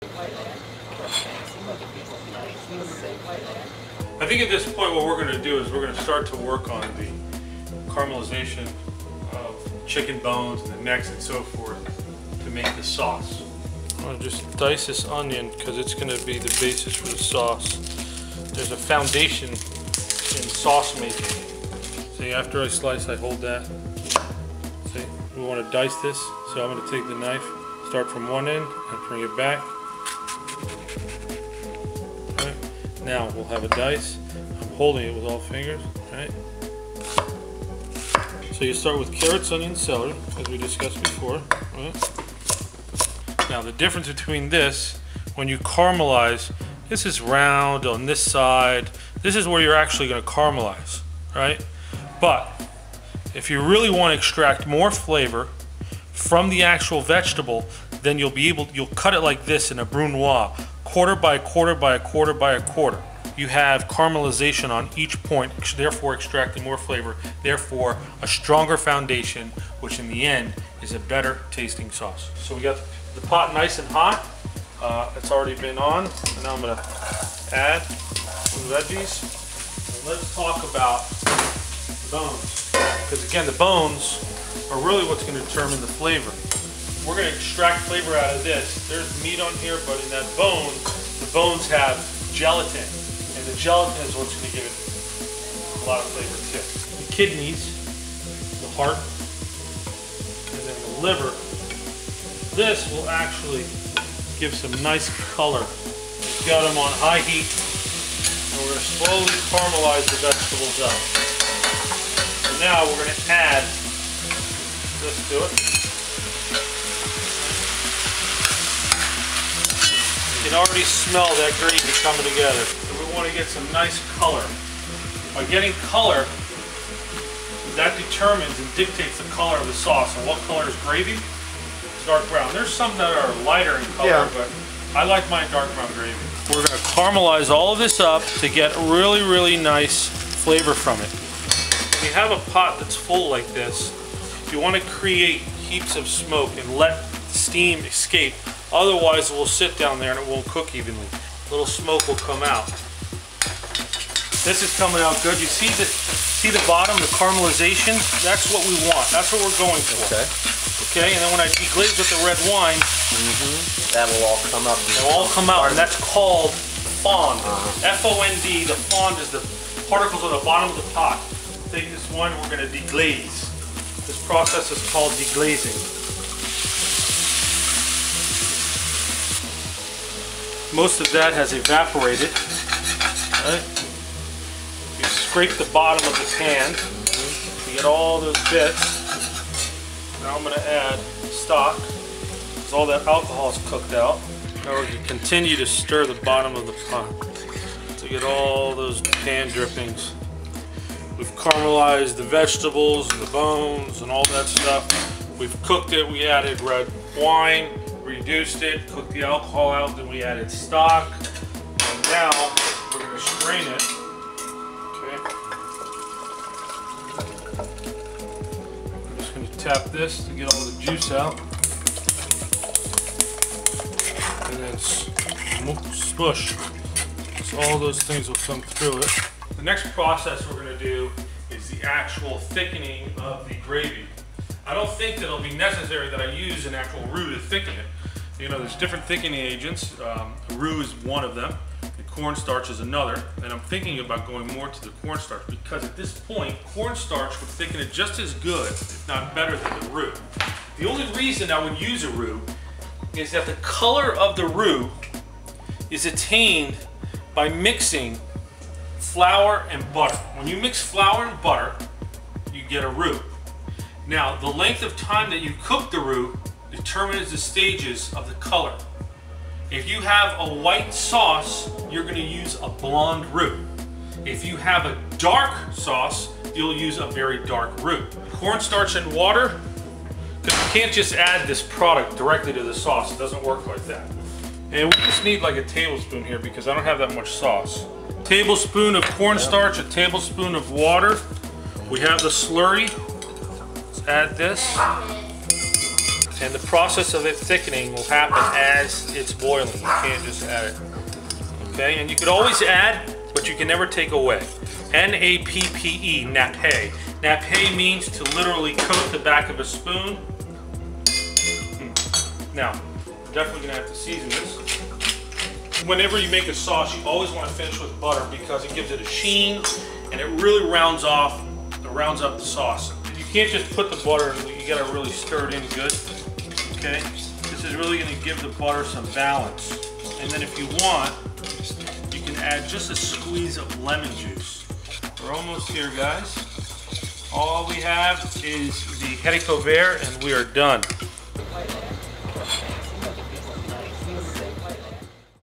I think at this point what we're going to do is we're going to start to work on the caramelization of chicken bones and the necks and so forth to make the sauce. I'm going to just dice this onion because it's going to be the basis for the sauce. There's a foundation in sauce making. See, after I slice, I hold that. See, we want to dice this, so I'm going to take the knife, start from one end and bring it back. Now we'll have a dice. I'm holding it with all fingers, right? So you start with carrots, onions, celery, as we discussed before, right? Now the difference between this, when you caramelize, this is round on this side. This is where you're actually going to caramelize, right? But if you really want to extract more flavor from the actual vegetable, then you'll cut it like this in a brunoise. Quarter by a quarter by a quarter by a quarter. You have caramelization on each point, therefore extracting more flavor, therefore a stronger foundation, which in the end is a better tasting sauce. So we got the pot nice and hot. It's already been on. And now I'm going to add some veggies. And let's talk about the bones. Because again, the bones are really what's going to determine the flavor. We're going to extract flavor out of this. There's meat on here, but in that bone, the bones have gelatin. And the gelatin is what's going to give it a lot of flavor too. The kidneys, the heart, and then the liver. This will actually give some nice color. We've got them on high heat, and we're going to slowly caramelize the vegetables up. So now we're going to add this to it. You can already smell that gravy coming together. So we want to get some nice color. By getting color, that determines and dictates the color of the sauce. And what color is gravy? It's dark brown. There's some that are lighter in color, but I like mine dark brown gravy. We're going to caramelize all of this up to get really, really nice flavor from it. When you have a pot that's full like this, you want to create heaps of smoke and let steam escape. Otherwise, it will sit down there and it won't cook evenly. A little smoke will come out. This is coming out good. You see the bottom, the caramelization? That's what we want. That's what we're going for. Okay. Okay, and then when I deglaze with the red wine, that will all come up. It will all come out, and that's called fond. F-O-N-D. The fond is the particles on the bottom of the pot. Take this one, we're going to deglaze. This process is called deglazing. Most of that has evaporated. Right? You scrape the bottom of the pan to get all those bits. Now I'm going to add stock because all that alcohol is cooked out. Now we're going to continue to stir the bottom of the pot to get all those pan drippings. We've caramelized the vegetables and the bones and all that stuff. We've cooked it. We added red wine. Reduced it, cooked the alcohol out, then we added stock, and now we're going to strain it. Okay. I'm just going to tap this to get all the juice out, and then smush. So all those things will come through it. The next process we're going to do is the actual thickening of the gravy. I don't think that it'll be necessary that I use an actual roux to thicken it. You know, there's different thickening agents. Roux is one of them. The cornstarch is another. And I'm thinking about going more to the cornstarch because at this point, cornstarch would thicken it just as good, if not better than the roux. The only reason I would use a roux is that the color of the roux is attained by mixing flour and butter. When you mix flour and butter, you get a roux. Now, the length of time that you cook the roux determines the stages of the color. If you have a white sauce, you're going to use a blonde roux. If you have a dark sauce, you'll use a very dark roux. Cornstarch and water, because you can't just add this product directly to the sauce. It doesn't work like that. And we just need like a tablespoon here because I don't have that much sauce. Tablespoon of cornstarch, a tablespoon of water. We have the slurry. Let's add this. And the process of it thickening will happen as it's boiling. You can't just add it. Okay, and you could always add, but you can never take away. N-A-P-P-E, nappe. Nappe means to literally coat the back of a spoon. Now, we're definitely gonna have to season this. Whenever you make a sauce, you always want to finish with butter because it gives it a sheen and it really rounds up the sauce. You can't just put the butter in, you gotta really stir it in good. Okay? This is really gonna give the butter some balance. And then if you want, you can add just a squeeze of lemon juice. We're almost here, guys. All we have is the haricot vert and we are done.